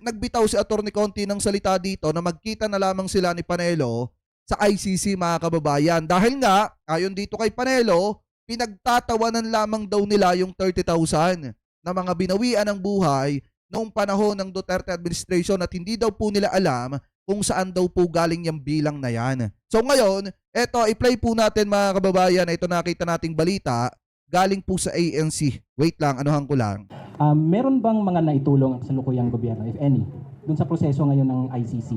nagbitaw si Atty. Conti ng salita dito na magkita na lamang sila ni Panelo sa ICC, mga kababayan. Dahil nga, ayon dito kay Panelo, pinagtatawanan lamang daw nila yung 30,000 na mga binawian ng buhay noong panahon ng Duterte administration at hindi daw po nila alam kung saan daw po galing yung bilang na yan. So ngayon, eto, i-play po natin mga kababayan. Ito nakita nating balita galing po sa ANC. Wait lang, anuhan ko lang. Meron bang mga naitulong ang kasalukuyang gobyerno, if any, dun sa proseso ngayon ng ICC?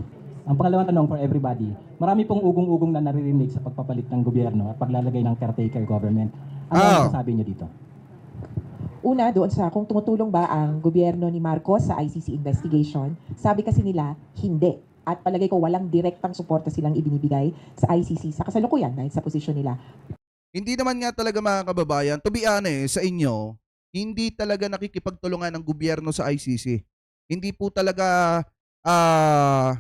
Ang pangalawang tanong for everybody, marami pong ugong-ugong na naririnig sa pagpapalit ng gobyerno at paglalagay ng caretaker government. Ano ang masasabi niyo dito? Una, doon sa kung tumutulong ba ang gobyerno ni Marcos sa ICC investigation, sabi kasi nila, hindi. At palagay ko walang direktang suporta silang ibinibigay sa ICC sa kasalukuyan dahil sa posisyon nila. Hindi naman nga talaga mga kababayan, to be honest sa inyo, hindi talaga nakikipagtulungan ng gobyerno sa ICC. Hindi po talaga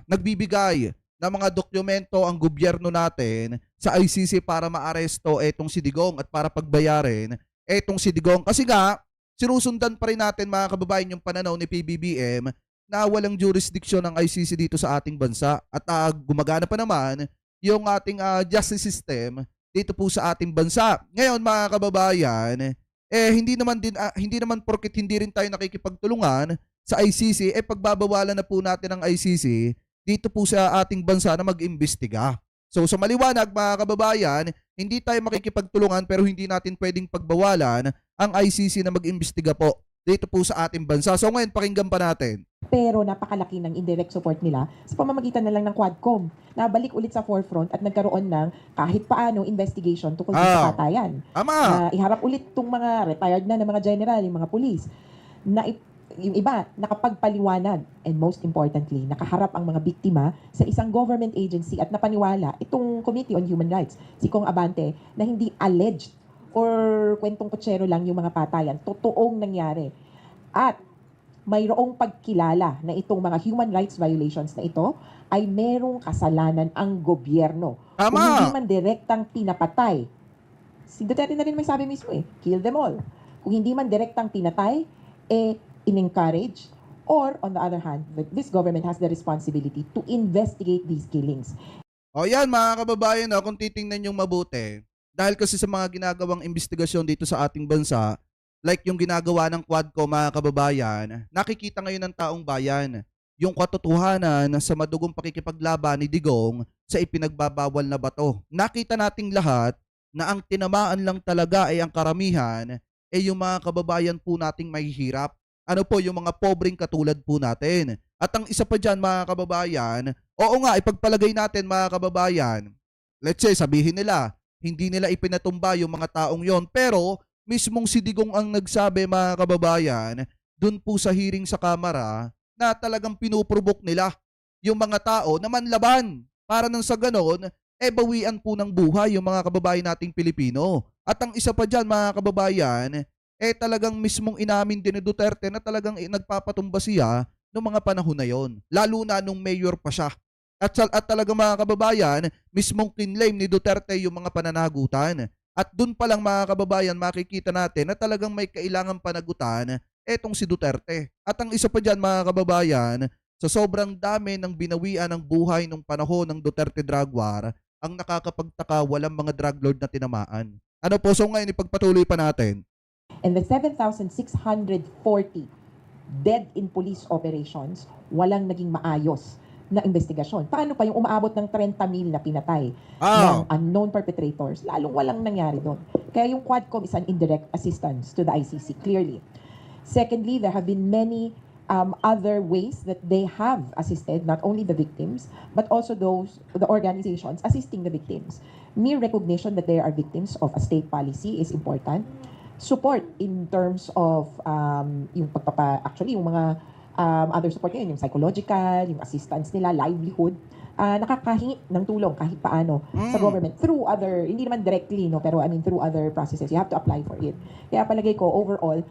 nagbibigay ng mga dokumento ang gobyerno natin sa ICC para maaresto etong si Digong at para pagbayarin etong si Digong. Kasi nga, sinusundan pa rin natin mga kababayan yung pananaw ni PBBM na walang jurisdiction ng ICC dito sa ating bansa at gumagana pa naman yung ating justice system dito po sa ating bansa. Ngayon mga kababayan, hindi naman porket hindi rin tayo nakikipagtulungan sa ICC, pagbabawalan na po natin ang ICC dito po sa ating bansa na mag-imbestiga. So sa maliwanag mga kababayan, hindi tayo makikipagtulungan pero hindi natin pwedeng pagbawalan ang ICC na mag-imbestiga po dito po sa ating bansa. So ngayon, pakinggan pa natin. Pero napakalaki ng indirect support nila sa pamamagitan na lang ng Quadcom. Nabalik ulit sa forefront at nagkaroon ng kahit paano investigation tungkol sa patayan. Ama! Iharap ulit itong mga retired na ng mga general, yung mga police, na yung iba, nakapagpaliwanag, and most importantly, nakaharap ang mga biktima sa isang government agency at napaniwala itong Committee on Human Rights, si Kong Abante, na hindi alleged or kwentong kutsero lang yung mga patayan. Totoong nangyari. At mayroong pagkilala na itong mga human rights violations na ito ay merong kasalanan ang gobyerno. Tama! Kung hindi man direktang pinapatay, si Duterte na rin may sabi mismo kill them all. Kung hindi man direktang pinatay, in-encourage, or on the other hand, this government has the responsibility to investigate these killings. O yan mga kababayan, kung titingnan yung mabuti, dahil kasi sa mga ginagawang investigasyon dito sa ating bansa, like yung ginagawa ng Quadcom mga kababayan, nakikita ngayon ng taong bayan yung katotohanan sa madugong pakikipaglaban ni Digong sa ipinagbabawal na bato. Nakita nating lahat na ang tinamaan lang talaga ay ang karamihan yung mga kababayan po nating mahihirap. Ano po, yung mga pobreng katulad po natin. At ang isa pa dyan mga kababayan, oo nga, ipagpalagay natin mga kababayan, let's say sabihin nila, hindi nila ipinatumba yung mga taong yon, pero mismong si Digong ang nagsabi mga kababayan dun po sa hearing sa Kamara na talagang pinuprovok nila yung mga tao na manlaban para nang sa ganon bawian po ng buhay yung mga kababayan nating Pilipino. At ang isa pa dyan mga kababayan, talagang mismong inamin din ni Duterte na talagang nagpapatumba siya noong mga panahon na yon, lalo na nung mayor pa siya. At talagang mga kababayan, mismong kinlaim ni Duterte yung mga pananagutan. At dun pa lang mga kababayan, makikita natin na talagang may kailangang panagutan etong si Duterte. At ang isa pa dyan mga kababayan, sa sobrang dami ng binawian ng buhay nung panahon ng Duterte drug war, ang nakakapagtaka walang mga drug lord na tinamaan. Ano po, so ngayon ipagpatuloy pa natin. And the 7,640 dead in police operations, walang naging maayos na investigasyon. Paano pa yung umaabot ng 30,000 na pinatay ng unknown perpetrators? Lalong walang nangyari doon. Kaya yung Quadcom is an indirect assistance to the ICC, clearly. Secondly, there have been many other ways that they have assisted not only the victims, but also the organizations assisting the victims. Mere recognition that they are victims of a state policy is important. Support in terms of yung yung mga other support yun, yung psychological, yung assistance nila, livelihood, nakakahingi ng tulong kahit paano sa government through other, hindi naman directly, no, pero I mean through other processes. You have to apply for it. Kaya palagay ko, overall,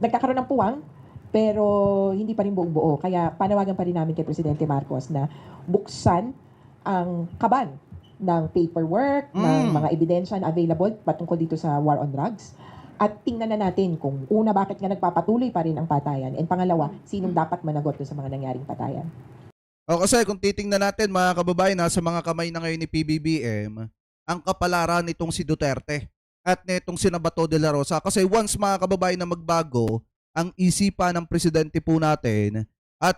nagkakaroon ng puwang, pero hindi pa rin buong buo. Kaya panawagan pa rin namin kay Presidente Marcos na buksan ang kaban ng paperwork, ng mga ebidensya na available patungkol dito sa war on drugs, At tingnan na natin kung una, bakit nga nagpapatuloy pa rin ang patayan, and pangalawa, sinong dapat managot dun sa mga nangyaring patayan. O kasi kung titingnan natin mga kababayan, nasa mga kamay na ngayon ni PBBM ang kapalaran nitong si Duterte at nitong si Bato de la Rosa. Kasi once mga kababayan na magbago ang isipan ng presidente po natin at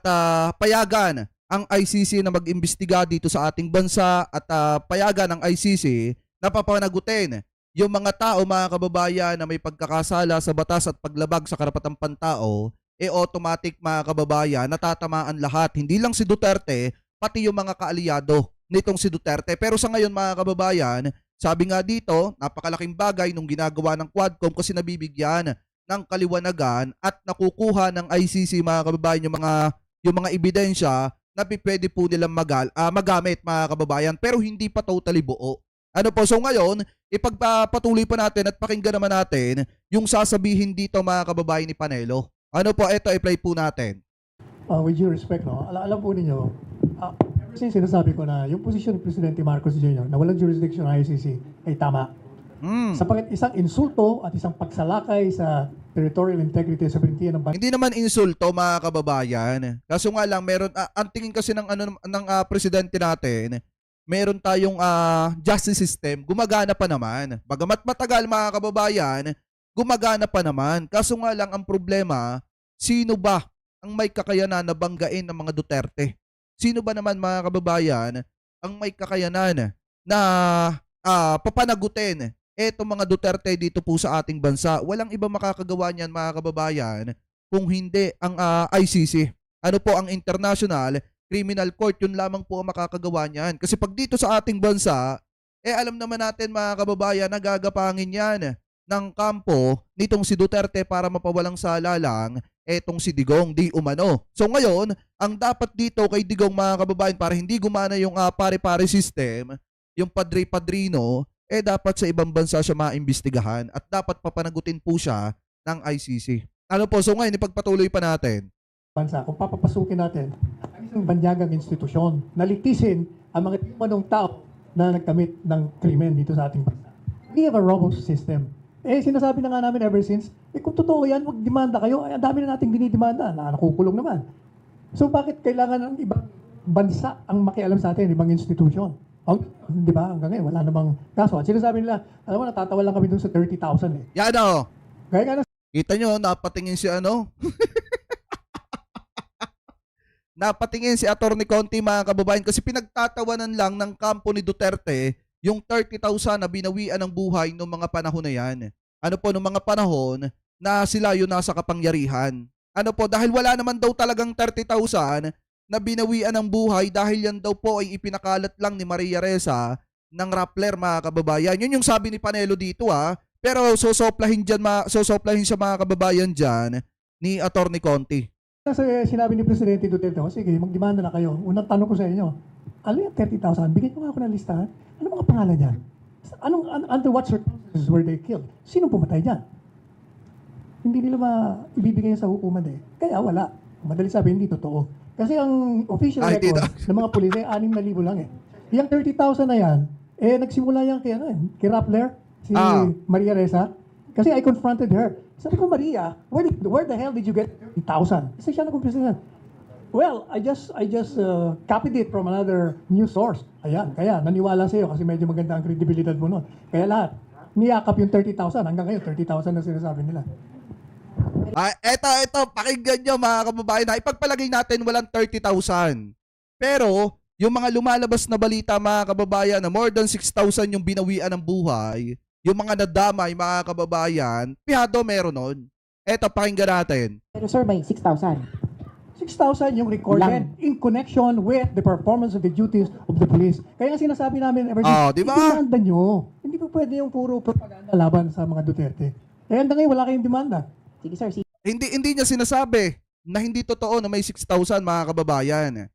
payagan ang ICC na mag-imbestiga dito sa ating bansa at payagan ng ICC na papanagutin yung mga tao mga kababayan na may pagkakasala sa batas at paglabag sa karapatang pantao, automatic mga kababayan, natatamaan lahat. Hindi lang si Duterte, pati yung mga kaalyado nitong si Duterte. Pero sa ngayon mga kababayan, sabi nga dito, napakalaking bagay nung ginagawa ng Quadcom kasi nabibigyan ng kaliwanagan at nakukuha ng ICC mga kababayan yung mga ebidensya na pwede po nilang magamit mga kababayan, pero hindi pa totally buo. Ano po, so ngayon, ipagpatuloy pa natin at pakinggan naman natin yung sasabihin dito mga kababayan ni Panelo. Ano po, ito i-play po natin. With due respect, no, alam po ninyo, ever since sinasabi ko na yung posisyon ni Presidente Marcos Jr. na walang jurisdiction ng ICC ay tama. Sapagkat isang insulto at isang pagsalakay sa territorial integrity at sovereignty ng bansa. Hindi naman insulto mga kababayan. Kaso nga lang, meron, ang tingin kasi ng presidente natin, meron tayong justice system, gumagana pa naman. Bagamat matagal mga kababayan, gumagana pa naman. Kaso nga lang ang problema, sino ba ang may kakayanan na banggain ng mga Duterte? Sino ba naman mga kababayan ang may kakayanan na papanagutin etong mga Duterte dito po sa ating bansa? Walang iba makakagawa niyan mga kababayan kung hindi ang ICC. Ano po ang International Criminal Court, yun lamang po ang makakagawa niyan. Kasi pag dito sa ating bansa, alam naman natin mga kababayan, nagagapangin yan ng kampo nitong si Duterte para mapawalang sala lang etong si Digong di umano. So ngayon, ang dapat dito kay Digong mga kababayan para hindi gumana yung pare-pare system, yung padre-padrino, dapat sa ibang bansa siya maimbestigahan at dapat papanagutin po siya ng ICC. Ano po, so ngayon ipagpatuloy pa natin. Bansa, kung papapasukin natin ang isang banyagang institusyon na litisin ang mga timanong tao na nagkamit ng krimen dito sa ating bansa. We have a robust system. Sinasabi na nga namin ever since, kung totoo yan, mag-demanda kayo, ang dami na nating dinidemanda, nakukulong naman. So bakit kailangan ng ibang bansa ang makialam sa atin, ibang institusyon? Di ba? Hanggang ngayon, wala namang kaso. At sinasabi nila, alam mo, natatawa lang kami dun sa 30,000 Yan o. Kaya nga Kita nyo, napatingin si napatingin si Atty. Conti mga kababayan kasi pinagtatawanan lang ng kampo ni Duterte yung 30,000 na binawian ng buhay noong mga panahon na yan. Ano po, noong mga panahon na sila yun nasa kapangyarihan. Ano po, dahil wala naman daw talagang 30,000 na binawian ng buhay dahil yan daw po ay ipinakalat lang ni Maria Ressa ng Rappler mga kababayan. Yun yung sabi ni Panelo dito Pero sosoplahin siya mga kababayan dyan ni Atty. Conti. Kasi sinabi ni Presidente Duterte, sige, magdemanda na kayo. Unang tanong ko sa inyo, ano yung 30,000? Bigyan ko nga ako ng listahan. Ano mga pangalan yan? Under what circumstances were they killed? Sino pumatay dyan? Hindi nila ibibigay sa hukuman Kaya wala. Madali sabi, hindi totoo. Kasi ang official record ng mga pulis ay 6,000 lang Yung 30,000 na yan, nagsimula yan kay Rappler, si Maria Ressa. Kasi I confronted her. Sabi ko, Maria, where the hell did you get 30,000? Kasi siya nag-umpisa. Well, I just copied it from another news source. Ayan, kaya naniwala sa'yo kasi medyo maganda ang kredibilidad mo nun. Kaya lahat, niyakap yung 30,000. Hanggang ngayon, 30,000 na sinasabi nila. Eto, pakinggan nyo mga kababayan na ipagpalagay natin walang 30,000. Pero, yung mga lumalabas na balita mga kababayan na more than 6,000 yung binawian ng buhay, yung mga nadamay mga kababayan, pihado meron nun. Eto, pakinggan natin. Pero sir, may 6,000. 6,000 yung recorded in connection with the performance of the duties of the police. Kaya nga sinasabi namin, diba? Demanda nyo. Hindi po pwede yung puro propaganda laban sa mga Duterte. Kaya hanggang ngayon, wala kayong demanda. Sige sir, Hindi niya sinasabi na hindi totoo na may 6,000 mga kababayan.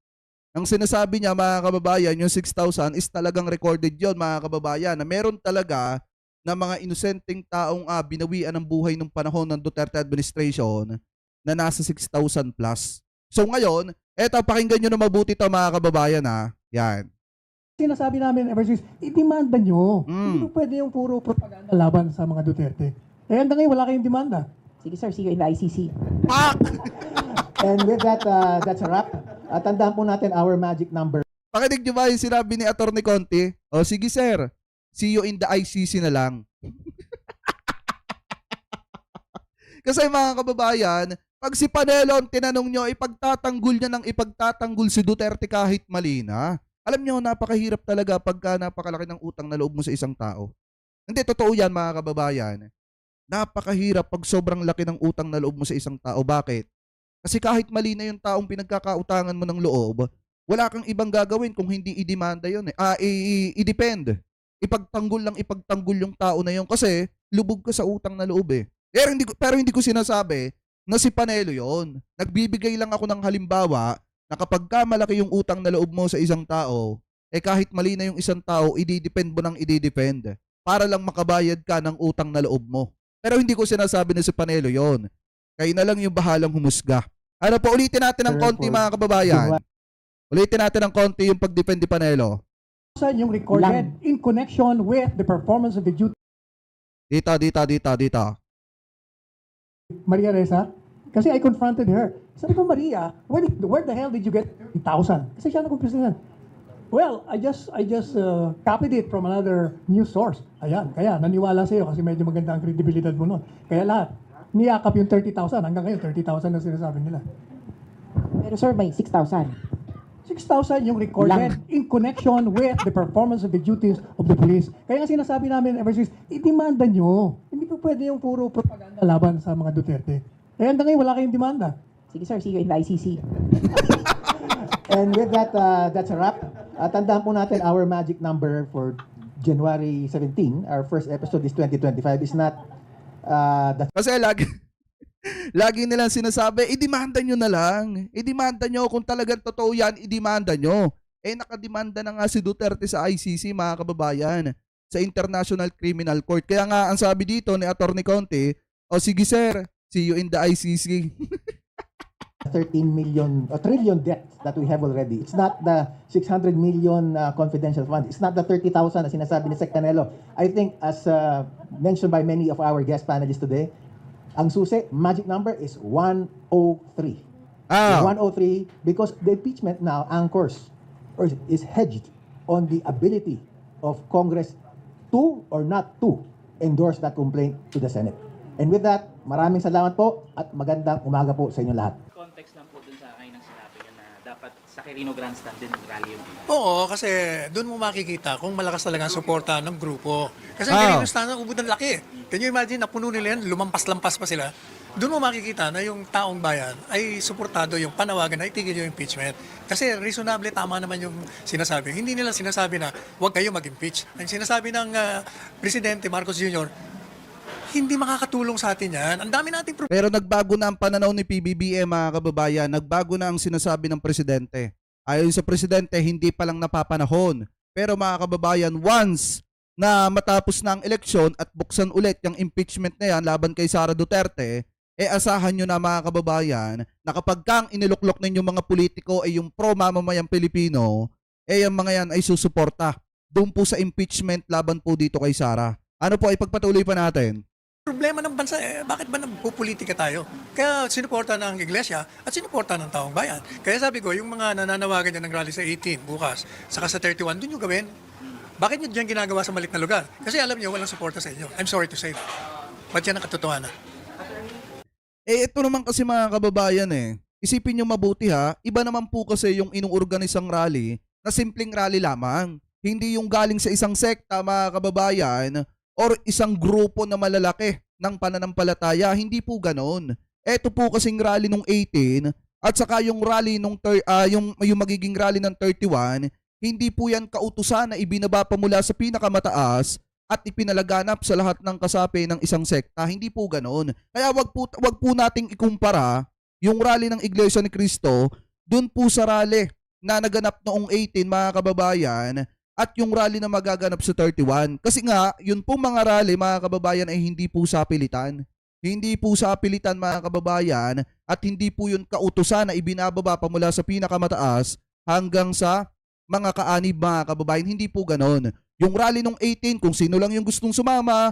Ang sinasabi niya mga kababayan, yung 6,000 is talagang recorded yon mga kababayan, na meron talaga na mga inosenteng taong binawian ng buhay nung panahon ng Duterte administration na nasa 6,000 plus. So ngayon, eto, pakinggan nyo na mabuti ito mga kababayan Yan. Sinasabi namin ever since, i-demanda nyo. Hindi po pwede yung puro propaganda laban sa mga Duterte. Eh, hanggang ngayon, wala kayong demanda. Sige sir, see you in the ICC. Pak! And with that, that's a wrap. Tandaan po natin our magic number. Pakinig nyo ba yung sinabi ni Atty. Conti? O sige sir, see you in the ICC na lang. Kasi mga kababayan, pag si Panelo ang tinanong nyo, ipagtatanggol niya ng ipagtatanggol si Duterte kahit mali na. Alam nyo, napakahirap talaga pagka napakalaki ng utang na loob mo sa isang tao. Hindi, totoo yan mga kababayan. Napakahirap pag sobrang laki ng utang na loob mo sa isang tao. Bakit? Kasi kahit mali na yung taong pinagkakautangan mo ng loob, wala kang ibang gagawin kung hindi i-demanda yun. I-depend. Ipagtanggol yung tao na yun kasi lubog ka sa utang na loob eh. Pero hindi ko sinasabi na si Panelo yon. Nagbibigay lang ako ng halimbawa na kapag ka malaki yung utang na loob mo sa isang tao, eh kahit mali na yung isang tao, i-depend mo ng i-depend para lang makabayad ka ng utang na loob mo. Pero hindi ko sinasabi na si Panelo yon. Kayo na lang yung bahalang humusga. Ano po, ulitin natin ng konti mga kababayan. Ulitin natin ng konti yung pag-defend ni Panelo. Saan yung recorded in connection with the performance of the duty Dito. Maria Reza? Kasi I confronted her. Sabi ko, Maria, where the hell did you get 30,000? Kasi siya nag-umpisa. Well, I just copied it from another news source. Ayan, kaya naniwala sa'yo kasi medyo maganda ang kredibilidad mo nun. Kaya lahat, niyakap yung 30,000. Hanggang ngayon, 30,000 na sinasabi nila. Pero sir, may 6,000. 6,000 yung recorded in connection with the performance of the duties of the police. Kaya nga sinasabi namin ever since, idemanda nyo. Hindi po pwede yung puro propaganda laban sa mga Duterte. Eh, hanggang ngayon, wala kayong demanda. Sige sir, see you in the ICC. And with that, that's a wrap. Tandaan po natin our magic number for January 17. Our first episode is 2025. Is not the Kasi lagi nilang sinasabi, idemanda nyo na lang. Idemanda nyo. Kung talagang totoo yan, idemanda nyo. Eh, nakademanda na nga si Duterte sa ICC, mga kababayan. Sa International Criminal Court. Kaya nga, ang sabi dito ni Atty. Conti, o sige sir, see you in the ICC. 13 million or trillion debt that we have already. It's not the 600 million confidential fund. It's not the 30,000 na sinasabi ni Sec. Canelo. I think as mentioned by many of our guest panelists today, ang susi, magic number is 103. Ah. 103 because the impeachment now anchors or is hedged on the ability of Congress to or not to endorse that complaint to the Senate. And with that, maraming salamat po at magandang umaga po sa inyo lahat. Context lang po dun sa kayo nang sinabi nyo na dapat sa Quirino Grandstand din rally yung Oo, kasi doon mo makikita kung malakas talaga ang suporta ng grupo. Kasi Ah. ang stand ng ubod ng laki. Can you imagine, napuno nila yan, lumampas-lampas pa sila. Doon mo makikita na yung taong bayan ay suportado yung panawagan na itigil yung impeachment. Kasi reasonable, tama naman yung sinasabi. Hindi nila sinasabi na huwag kayo mag-impeach. Ang sinasabi ng Presidente Marcos Jr., hindi makakatulong sa atin yan. Ang dami nating problema. Pero nagbago na ang pananaw ni PBBM, mga kababayan. Nagbago na ang sinasabi ng presidente. Ayon sa presidente, hindi pa lang napapanahon. Pero mga kababayan, once na matapos na ang eleksyon at buksan ulit yung impeachment na yan laban kay Sara Duterte, eh asahan nyo na mga kababayan na kapag kang iniluklok ninyong mga politiko ay yung pro-mamamayang Pilipino, eh yung mga yan ay susuporta doon po sa impeachment laban po dito kay Sara. Ano po, ipagpatuloy pa natin. Problema ng bansa, bakit ba nagpupolitika tayo? Kaya sinuporta ng iglesia at sinuporta ng taong bayan. Kaya sabi ko, yung mga nananawagan dyan ng rally sa 18 bukas, saka sa 31, doon yung gawin. Bakit nyo dyan ginagawa sa maliit na lugar? Kasi alam nyo, walang suporta sa inyo. I'm sorry to say that. Ba't yan ang katotohanan? Eh ito naman kasi mga kababayan isipin nyo mabuti ha, iba naman po kasi yung inuorganisang rally na simpleng rally lamang. Hindi yung galing sa isang sekta mga kababayan or isang grupo na malalaki ng pananampalataya. Hindi po ganon. Ito po kasing rally nung 18 at saka yung rally nung yung magiging rally ng 31, hindi po yan kautusan na ibinaba pa mula sa pinakamataas at ipinalaganap sa lahat ng kasapi ng isang sekta. Hindi po ganon. Kaya wag po nating ikumpara yung rally ng Iglesia ni Cristo dun po sa rally na naganap noong 18 mga kababayan at yung rally na magaganap sa 31. Kasi nga, yun pong mga rally, mga kababayan, ay hindi po sa pilitan. Hindi po sa pilitan, mga kababayan, at hindi po yun kautusan na ibinababa pa mula sa pinakamataas hanggang sa mga kaanib, mga kababayan. Hindi po ganon. Yung rally nung 18, kung sino lang yung gustong sumama,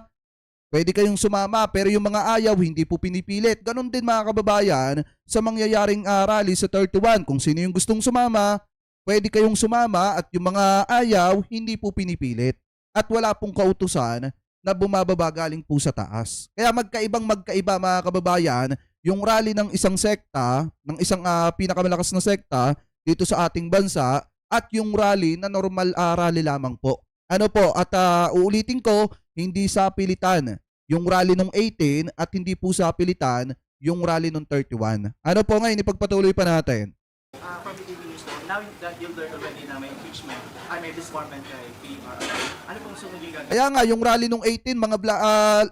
pwede kayong sumama, pero yung mga ayaw, hindi po pinipilit. Ganon din mga kababayan sa mangyayaring rally sa 31. Kung sino yung gustong sumama, pwede kayong sumama at yung mga ayaw, hindi po pinipilit. At wala pong kautusan na bumababa galing po sa taas. Kaya magkaiba mga kababayan, yung rally ng isang sekta, ng isang pinakamalakas na sekta dito sa ating bansa, at yung rally na normal rally lamang po. Ano po, at uulitin ko, hindi sa pilitan yung rally nung 18 at hindi po sa pilitan yung rally nung 31. Ano po ngayon, ipagpatuloy pa natin. From the TV news po, now that you've learned already na may impeachment, may disbarment kay PRRD, ano pong sunod yung gagawin? Kaya nga, yung rally nung 18,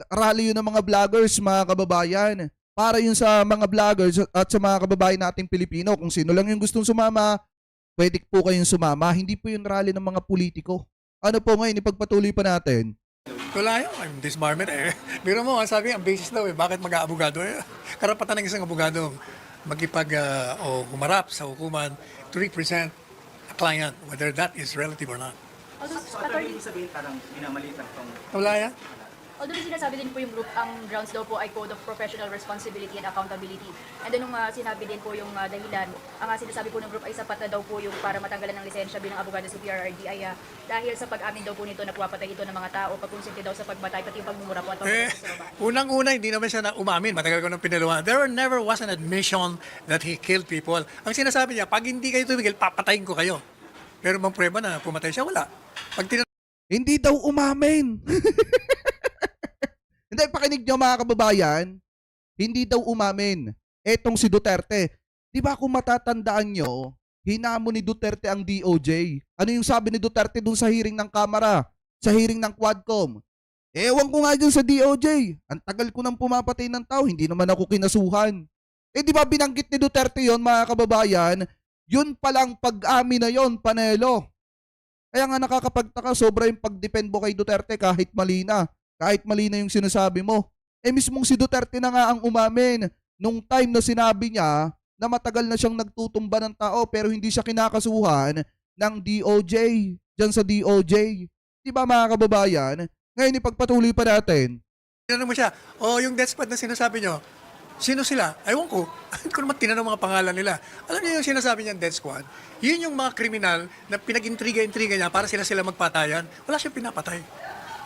rally yun ng mga vloggers, mga kababayan. Para yun sa mga vloggers at sa mga kababayan nating Pilipino. Kung sino lang yung gustong sumama, pwede po kayong sumama. Hindi po yung rally ng mga politiko. Ano po ngayon, ipagpatuloy pa natin. Wala yun, I'm disbarment eh. Biro mo, sabi, ang basis daw eh, bakit mag-aabogado? Karapatan ng isang abogado o humarap sa hukuman to represent a client, whether that is relative or not. So, attorney, ibig sabihin parang minamalitan tong... Wala yan? Although sinasabi din po yung group, ang grounds daw po ay Code of Professional Responsibility and Accountability. And then nung sinabi din po yung dahilan, ang sinasabi po ng group ay sapat na daw po yung para matanggalan ng lisensya bilang abogado sa PRRD ay dahil sa pag-amin daw po nito na puwapatay ito ng mga tao, pagkonsente daw sa pagbatay, pati yung pagmumura po at pagmumura sa babae. Unang-una, hindi naman siya na umamin. Matagal ko nang pinalawan. There never was an admission that he killed people. Ang sinasabi niya, pag hindi kayo tumigil, papatayin ko kayo. Pero bang prueba na pumatay siya? Wala. Pag Hindi daw umamin. Hindi, pakinig nyo mga kababayan, hindi daw umamin. Etong si Duterte. Di ba kung matatandaan nyo, hinamo ni Duterte ang DOJ. Ano yung sabi ni Duterte dun sa hearing ng Kamara? Sa hearing ng Quadcom? Ewan ko nga dyan sa DOJ. Ang tagal ko nang pumapatay ng tao, hindi naman ako kinasuhan. Di ba binanggit ni Duterte yon mga kababayan? Yun palang pag-amin na yon, Panelo. Kaya nga nakakapagtaka, sobra yung pag-depend mo kay Duterte kahit mali na. Kahit mali na yung sinasabi mo. Mismong si Duterte na nga ang umamin nung time na sinabi niya na matagal na siyang nagtutumba ng tao pero hindi siya kinakasuhan ng DOJ. Diyan sa DOJ. Diba mga kababayan? Ngayon ipagpatuloy pa natin. tinanong mo siya, yung death squad na sinasabi nyo, sino sila? Ewan ko. Hindi ko naman tinanong mga pangalan nila. Alam niyo yung sinasabi niyang death squad? Yun yung mga kriminal na pinag-intriga-intriga niya para sila magpatayan. Wala siyang pinapatay.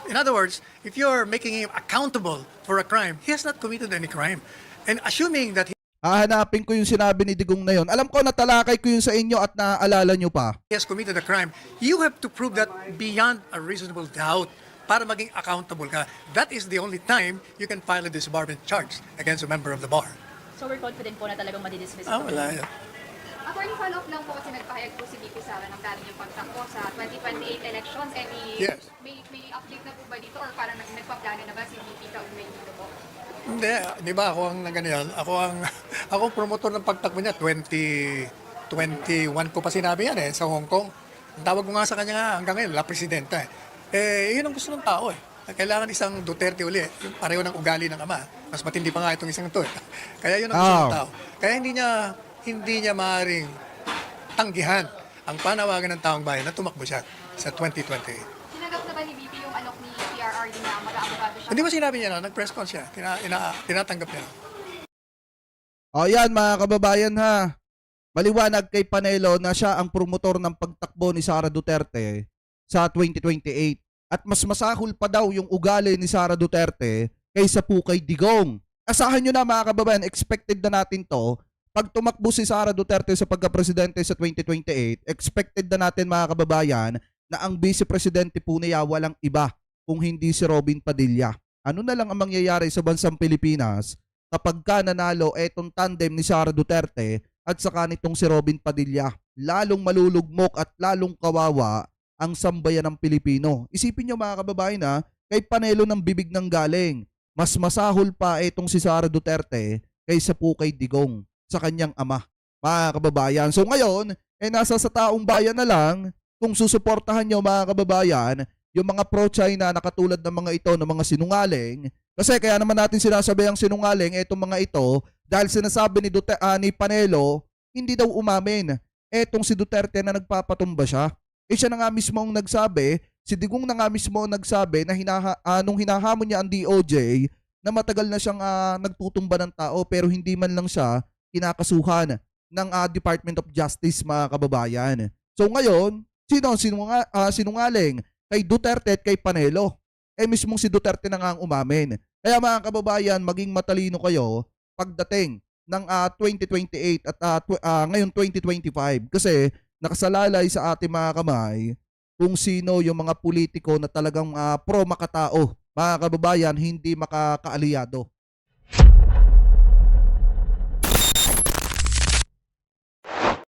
In other words, if you're making him accountable for a crime, he has not committed any crime. And assuming that Hahanapin ko yung sinabi ni Digong na yon. Alam ko natalakay ko yun sa inyo at naaalala nyo pa. he has committed a crime, you have to prove that beyond a reasonable doubt para maging accountable ka. That is the only time you can file a disbarment charge against a member of the bar. So we're confident po na talagang madidismiss ito. Wala yan. Attorney, follow-up lang po kasi nagpahayag po si VP Sara ng plano niyong pagtakbo sa 2028 elections. Yes. May update na po ba dito or parang nagpaplano na ba si VP kaugnay dito po? Hindi, di ba ako ang ganyan? Ako ang promotor ng pagtakbo niya 2021 ko pa sinabi yan sa Hong Kong. Ang tawag ko nga sa kanya nga hanggang ngayon, La Presidenta yun ang gusto ng tao Kailangan isang Duterte uli, yung pareho ng ugali ng ama. Mas matindi pa nga itong isang ito Kaya yun ang gusto ng tao. Kaya hindi niya maaaring tanggihan ang panawagan ng taong bayan na tumakbo siya sa 2028. Tinanggap na ba ni VP yung alok ni PRRD na mag-aabogado siya? Hindi ba sinabi niya nag-press con siya, tinatanggap niya. O yan mga kababayan ha. Maliwanag kay Panelo na siya ang promotor ng pagtakbo ni Sara Duterte sa 2028. At mas masahol pa daw yung ugali ni Sara Duterte kaysa po kay Digong. Asahan nyo na mga kababayan, expected na natin to. Pag tumakbo si Sara Duterte sa pagka-presidente sa 2028, expected na natin mga kababayan na ang vice-presidente po niya walang iba kung hindi si Robin Padilla. Ano na lang ang mangyayari sa bansang Pilipinas kapag ka nanalo etong tandem ni Sara Duterte at saka nitong si Robin Padilla? Lalong malulugmok at lalong kawawa ang sambayan ng Pilipino. Isipin nyo mga kababayan kay Panelo ng bibig ng galing. Mas masahol pa etong si Sara Duterte kaysa po kay Digong sa kanyang ama, mga kababayan. So ngayon, nasa sa taong bayan na lang kung susuportahan nyo mga kababayan yung mga pro-China na katulad ng mga ito, ng mga sinungaling. Kasi kaya naman natin sinasabi ang sinungaling, etong mga ito, dahil sinasabi ni Panelo, hindi daw umamin. Etong si Duterte na nagpapatumba siya. Siya na nga mismo ang nagsabi Si Digong na nga mismo ang nagsabi na nung hinahamon niya ang DOJ na matagal na siyang nagtutumba ng tao pero hindi man lang siya kinakasuhan ng Department of Justice, mga kababayan. So ngayon, sino ang sinungaling? Kay Duterte at kay Panelo. Mismong si Duterte na nga ang umamin. Kaya mga kababayan, maging matalino kayo pagdating ng 2028 at ngayon 2025. Kasi nakasalalay sa ating mga kamay kung sino yung mga politiko na talagang pro makatao, mga kababayan, hindi makakaalyado.